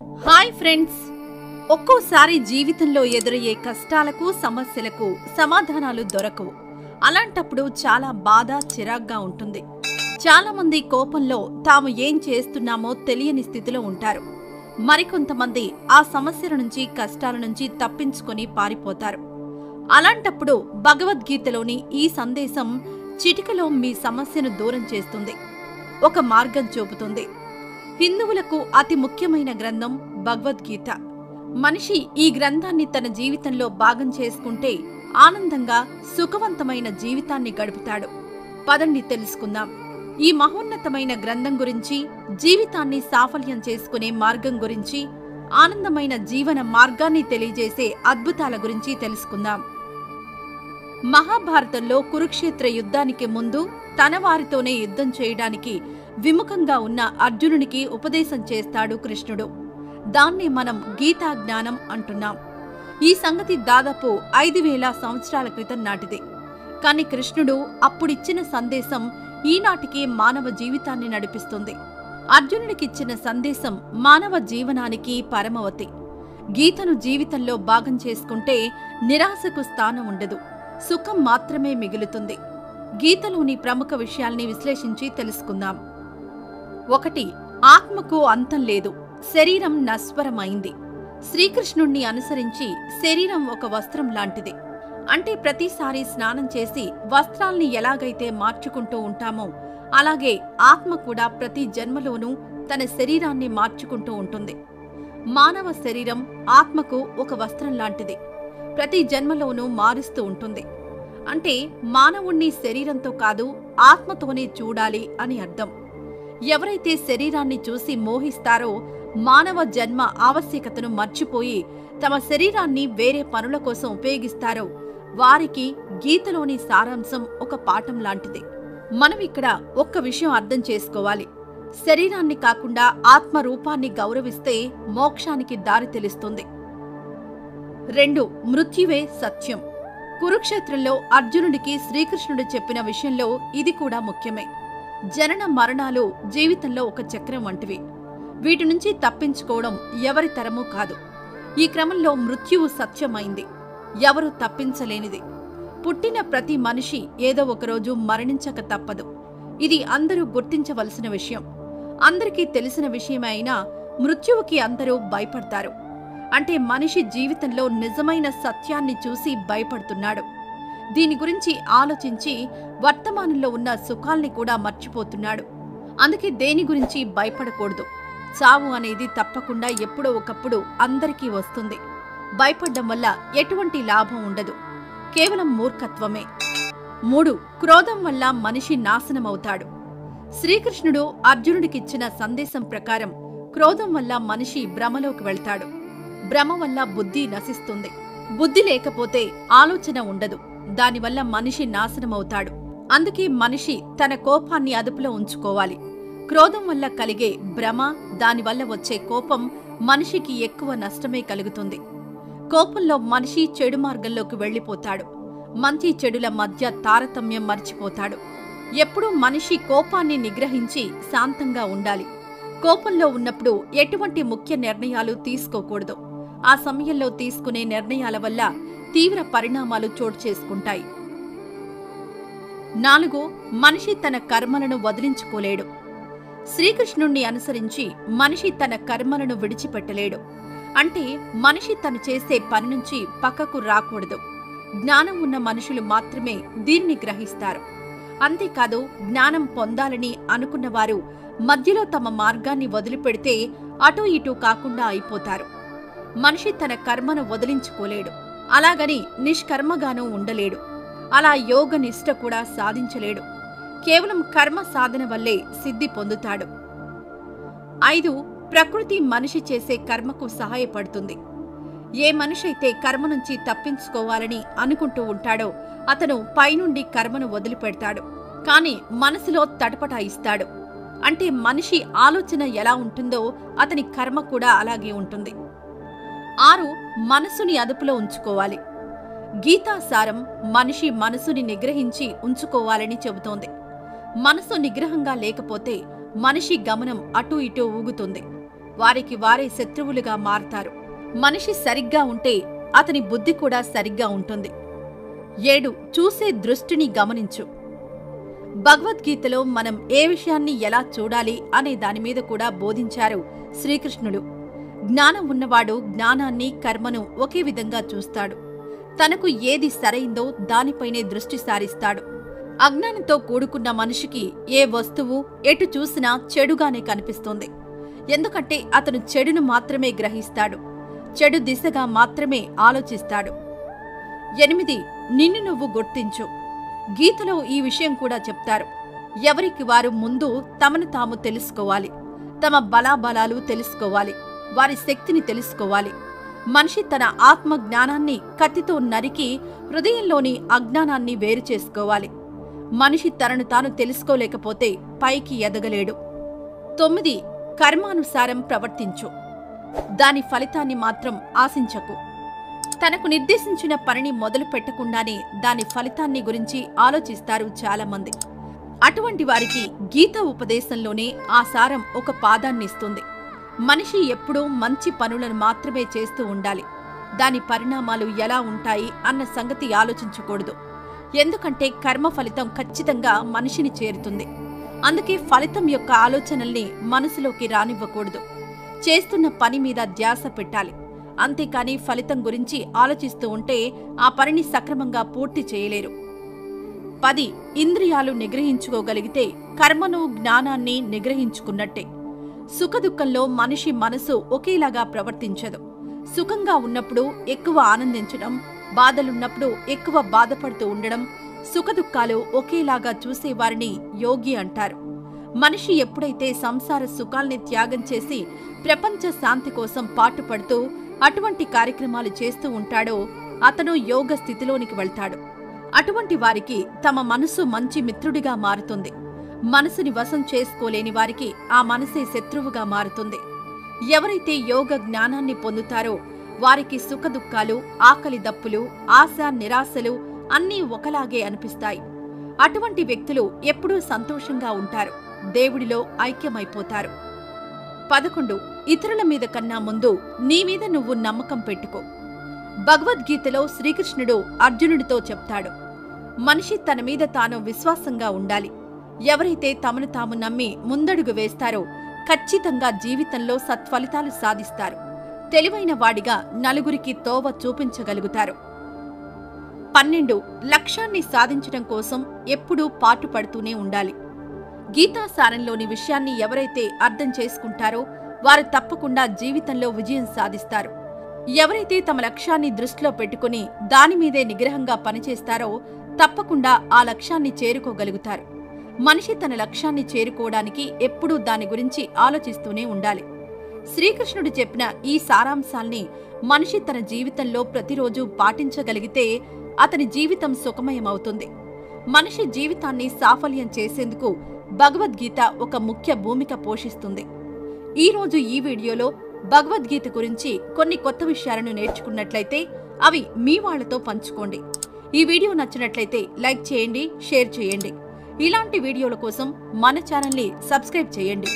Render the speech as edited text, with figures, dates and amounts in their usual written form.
Hi friends, ఒక్కోసారి జీవితంలో ఎదురయ్యే కష్టాలకు సమస్యలకు సమాధానాలు దొరకవు. అలాంటప్పుడు చాలా బాధ చిరాగ్గా ఉంటుంది. చాలా మంది కోపంలో తాము ఏం చేస్తున్నామో తెలియని స్థితిలో ఉంటారు. మరికొంతమంది ఆ సమస్యల నుంచి కష్టాల నుంచి తప్పించుకొని పారిపోతారు. అలాంటప్పుడు భగవద్గీతలోని ఈ సందేశం చిటికలో మీ సమస్యను దూరం చేస్తుంది, ఒక మార్గం చూపుతుంది. హిందువులకు అతి ముఖ్యమైన గ్రంథం భగవద్గీత. మనిషి ఈ గ్రంథాన్ని తన జీవితంలో భాగం చేసుకుంటే ఆనందంగా సుఖవంతమైన జీవితాన్ని గడుపుతాడు. పదండి తెలుసుకుందాం. ఈ మహోన్నతమైన గ్రంథం గురించి, జీవితాన్ని సాఫల్యం చేసుకునే మార్గం గురించి, ఆనందమైన జీవన మార్గాన్ని తెలియజేసే అద్భుతాల గురించి తెలుసుకుందాం. మహాభారతంలో కురుక్షేత్ర యుద్ధానికి ముందు తన వారితోనే యుద్ధం చేయడానికి విముఖంగా ఉన్న అర్జునునికి ఉపదేశం చేస్తాడు కృష్ణుడు. దాన్ని మనం గీతా జ్ఞానం అంటున్నాం. ఈ సంగతి దాదాపు 5000 సంవత్సరాల క్రితం నాటిది. కాని కృష్ణుడు అప్పుడిచ్చిన సందేశం ఈనాటికి మానవ జీవితాన్ని నడిపిస్తుంది. అర్జునుడికిచ్చిన సందేశం మానవ జీవనానికి పరమవతి. గీతను జీవితంలో భాగం చేసుకుంటే నిరాశకు స్థానం ఉండదు, సుఖం మాత్రమే మిగులుతుంది. గీతలోని ప్రముఖ విషయాల్ని విశ్లేషించి తెలుసుకుందాం. 1. ఆత్మకు అంతం లేదు, శరీరం నశ్వరమైంది. శ్రీకృష్ణుణ్ణి అనుసరించి శరీరం ఒక వస్త్రం లాంటిది. అంటే ప్రతిసారి స్నానం చేసి వస్త్రాల్ని ఎలాగైతే మార్చుకుంటూ ఉంటామో అలాగే ఆత్మ కూడా ప్రతి జన్మలోనూ తన శరీరాన్ని మార్చుకుంటూ ఉంటుంది. మానవ శరీరం ఆత్మకు ఒక వస్త్రం లాంటిది, ప్రతి జన్మలోనూ మారుస్తూ ఉంటుంది. అంటే మానవుణ్ణి శరీరంతో కాదు, ఆత్మతోనే చూడాలి అని అర్థం. ఎవరైతే శరీరాన్ని చూసి మోహిస్తారో, మానవ జన్మ ఆవశ్యకతను మర్చిపోయి తమ శరీరాన్ని వేరే పనుల కోసం ఉపయోగిస్తారో వారికి గీతలోని సారాంశం ఒక పాఠం లాంటిది. మనం ఇక్కడ ఒక్క విషయం అర్థం చేసుకోవాలి. శరీరాన్ని కాకుండా ఆత్మ రూపాన్ని గౌరవిస్తే మోక్షానికి దారి తెలుస్తుంది. 2. మృత్యువే సత్యం. కురుక్షేత్రంలో అర్జునుడికి శ్రీకృష్ణుడు చెప్పిన విషయంలో ఇది కూడా ముఖ్యమే. జనన మరణాలు జీవితంలో ఒక చక్రం వంటివి. వీటి నుంచి తప్పించుకోవడం ఎవరి తరమూ కాదు. ఈ క్రమంలో మృత్యువు సత్యమైంది, ఎవరు తప్పించలేనిది. పుట్టిన ప్రతి మనిషి ఏదో ఒకరోజు మరణించక తప్పదు. ఇది అందరూ గుర్తించవలసిన విషయం. అందరికీ తెలిసిన విషయమే అయినా మృత్యువుకి అందరూ భయపడతారు. అంటే మనిషి జీవితంలో నిజమైన సత్యాన్ని చూసి భయపడుతున్నాడు. దీని గురించి ఆలోచించి వర్తమానంలో ఉన్న సుఖాల్ని కూడా మర్చిపోతున్నాడు. అందుకే దేని గురించి భయపడకూడదు. చావు అనేది తప్పకుండా ఎప్పుడో ఒకప్పుడు అందరికీ వస్తుంది. భయపడ్డం వల్ల ఎటువంటి లాభం ఉండదు, కేవలం మూర్ఖత్వమే. 3. క్రోధం వల్ల మనిషి నాశనమవుతాడు. శ్రీకృష్ణుడు అర్జునుడికిచ్చిన సందేశం ప్రకారం క్రోధం వల్ల మనిషి భ్రమలోకి వెళ్తాడు. భ్రమ వల్ల బుద్ధి నశిస్తుంది. బుద్ధి లేకపోతే ఆలోచన ఉండదు, దానివల్ల మనిషి నాశనమవుతాడు. అందుకే మనిషి తన కోపాన్ని అదుపులో ఉంచుకోవాలి. క్రోధం వల్ల కలిగే భ్రమ, దానివల్ల వచ్చే కోపం మనిషికి ఎక్కువ నష్టమే కలుగుతుంది. కోపంలో మనిషి చెడు మార్గంలోకి వెళ్లిపోతాడు. మంచి చెడుల మధ్య తారతమ్యం మర్చిపోతాడు. ఎప్పుడూ మనిషి కోపాన్ని నిగ్రహించి శాంతంగా ఉండాలి. కోపంలో ఉన్నప్పుడు ఎటువంటి ముఖ్య నిర్ణయాలు తీసుకోకూడదు. ఆ సమయంలో తీసుకునే నిర్ణయాల వల్ల తీవ్ర పరిణామాలు చోటు చేసుకుంటాయి. 4. మనిషి తన కర్మలను వదిలించుకోలేడు. శ్రీకృష్ణుణ్ణి అనుసరించి మనిషి తన కర్మలను విడిచిపెట్టలేడు. అంటే మనిషి తను చేసే పని నుంచి పక్కకు రాకూడదు. జ్ఞానం ఉన్న మనుషులు మాత్రమే దీన్ని గ్రహిస్తారు. అంతేకాదు, జ్ఞానం పొందాలని అనుకున్నవారు మధ్యలో తమ మార్గాన్ని వదిలిపెడితే అటూ ఇటూ కాకుండా అయిపోతారు. మనిషి తన కర్మను వదిలించుకోలేడు, అలాగని నిష్కర్మగానూ ఉండలేడు. అలా యోగ నిష్ఠ కూడా సాధించలేడు. కేవలం కర్మ సాధన వల్లే సిద్ధి పొందుతాడు. 5. ప్రకృతి మనిషి చేసే కర్మకు సహాయపడుతుంది. ఏ మనిషైతే కర్మ నుంచి తప్పించుకోవాలని అనుకుంటూ ఉంటాడో అతను పైనుండి కర్మను వదిలిపెడతాడు, కాని మనసులో తటపటాయిస్తాడు. అంటే మనిషి ఆలోచన ఎలా ఉంటుందో అతని కర్మ కూడా అలాగే ఉంటుంది. 6. మనసుని అదుపులో ఉంచుకోవాలి. గీతాసారం మనిషి మనసుని నిగ్రహించి ఉంచుకోవాలని చెబుతోంది. మనసు నిగ్రహంగా లేకపోతే మనిషి గమనం అటూ ఇటూ ఊగుతుంది. వారికి వారే శత్రువులుగా మారతారు. మనిషి సరిగ్గా ఉంటే అతని బుద్ధి కూడా సరిగ్గా ఉంటుంది. 7. చూసే దృష్టిని గమనించు. భగవద్గీతలో మనం ఏ విషయాన్ని ఎలా చూడాలి అనే దానిమీద కూడా బోధించారు శ్రీకృష్ణుడు. జ్ఞానం ఉన్నవాడు జ్ఞానాన్ని, కర్మను ఒకే విధంగా చూస్తాడు. తనకు ఏది సరైందో దానిపైనే దృష్టి సారిస్తాడు. అజ్ఞానంతో కూడుకున్న మనిషికి ఏ వస్తువు ఎటు చూసినా చెడుగానే కనిపిస్తుంది. ఎందుకంటే అతను చెడును మాత్రమే గ్రహిస్తాడు, చెడు దిశగా మాత్రమే ఆలోచిస్తాడు. 8. నిన్ను నువ్వు గుర్తించు. గీతలో ఈ విషయం కూడా చెప్తారు. ఎవరికి వారు ముందు తమను తాము తెలుసుకోవాలి, తమ బలాబలాలు తెలుసుకోవాలి, వారి శక్తిని తెలుసుకోవాలి. మనిషి తన ఆత్మ జ్ఞానాన్ని కత్తితో నరికి హృదయంలోని అజ్ఞానాన్ని వేరు చేసుకోవాలి. మనిషి తనను తాను తెలుసుకోలేకపోతే పైకి ఎదగలేడు. 9. కర్మానుసారం ప్రవర్తించు. దాని ఫలితాన్ని మాత్రం ఆశించకు. తనకు నిర్దేశించిన పనిని మొదలు పెట్టకుండానే దాని ఫలితాన్ని గురించి ఆలోచిస్తారు చాలామంది. అటువంటి వారికి గీత ఉపదేశంలోనే ఆ సారం ఒక పాదాన్నిస్తుంది. మనిషి ఎప్పుడూ మంచి పనులను మాత్రమే చేస్తూ ఉండాలి. దాని పరిణామాలు ఎలా ఉంటాయి అన్న సంగతి ఆలోచించకూడదు. ఎందుకంటే కర్మ ఫలితం ఖచ్చితంగా మనిషిని చేరుతుంది. అందుకే ఫలితం యొక్క ఆలోచనల్ని మనసులోకి రానివ్వకూడదు. చేస్తున్న పని మీద ధ్యాస పెట్టాలి. అంతేకాని ఫలితం గురించి ఆలోచిస్తూ ఉంటే ఆ పనిని సక్రమంగా పూర్తి చేయలేరు. 10. ఇంద్రియాలు నిగ్రహించుకోగలిగితే కర్మను, జ్ఞానాన్ని నిగ్రహించుకున్నట్టే. సుఖదుఖంలో మనిషి మనసు ఒకేలాగా ప్రవర్తించదు. సుఖంగా ఉన్నప్పుడు ఎక్కువ ఆనందించడం, బాధలున్నప్పుడు ఎక్కువ బాధపడుతూ ఉండడం, సుఖదుఖాలు ఒకేలాగా చూసేవారిని యోగి అంటారు. మనిషి ఎప్పుడైతే సంసార సుఖాల్ని త్యాగం చేసి ప్రపంచ శాంతి కోసం పాటుపడుతూ అటువంటి కార్యక్రమాలు చేస్తూ ఉంటాడో అతను యోగ స్థితిలోనికి వెళ్తాడు. అటువంటి వారికి తమ మనసు మంచి మిత్రుడిగా మారుతుంది. మనసుని వశం చేసుకోలేని వారికి ఆ మనసే శత్రువుగా మారుతుంది. ఎవరైతే యోగ జ్ఞానాన్ని పొందుతారో వారికి సుఖదుఖాలు, ఆకలి దప్పులు, ఆశ, నిరాశలు అన్నీ ఒకలాగే అనిపిస్తాయి. అటువంటి వ్యక్తులు ఎప్పుడూ సంతోషంగా ఉంటారు, దేవుడిలో ఐక్యమైపోతారు. 11. ఇతరుల మీద కన్నా ముందు నీ మీద నువ్వు నమ్మకం పెట్టుకో. భగవద్గీతలో శ్రీకృష్ణుడు అర్జునుడితో చెప్తాడు, మనిషి తన మీద తాను విశ్వాసంగా ఉండాలి. ఎవరైతే తమను తాము నమ్మి ముందడుగు వేస్తారో ఖచ్చితంగా జీవితంలో సత్ఫలితాలు సాధిస్తారు. తెలివైన వాడిగా నలుగురికి తోవ చూపించగలుగుతారు. 12. లక్ష్యాన్ని సాధించడం కోసం ఎప్పుడూ పాటుపడుతూనే ఉండాలి. గీతాసారంలోని విషయాన్ని ఎవరైతే అర్థం చేసుకుంటారో వారు తప్పకుండా జీవితంలో విజయం సాధిస్తారు. ఎవరైతే తమ లక్ష్యాన్ని దృష్టిలో పెట్టుకుని దానిమీదే నిగ్రహంగా పనిచేస్తారో తప్పకుండా ఆ లక్ష్యాన్ని చేరుకోగలుగుతారు. మనిషి తన లక్ష్యాన్ని చేరుకోవడానికి ఎప్పుడూ దాని గురించి ఆలోచిస్తూనే ఉండాలి. శ్రీకృష్ణుడు చెప్పిన ఈ సారాంశాల్ని మనిషి తన జీవితంలో ప్రతిరోజు పాటించగలిగితే అతని జీవితం సుఖమయమవుతుంది. మనిషి జీవితాన్ని సాఫల్యం చేసేందుకు భగవద్గీత ఒక ముఖ్య భూమిక పోషిస్తుంది. ఈరోజు ఈ వీడియోలో భగవద్గీత గురించి కొన్ని కొత్త విషయాలను నేర్చుకున్నట్లయితే అవి మీ వాళ్లతో పంచుకోండి. ఈ వీడియో నచ్చినట్లయితే లైక్ చేయండి, షేర్ చేయండి. ఇలాంటి వీడియోల కోసం మన ఛానల్ని సబ్స్క్రైబ్ చేయండి.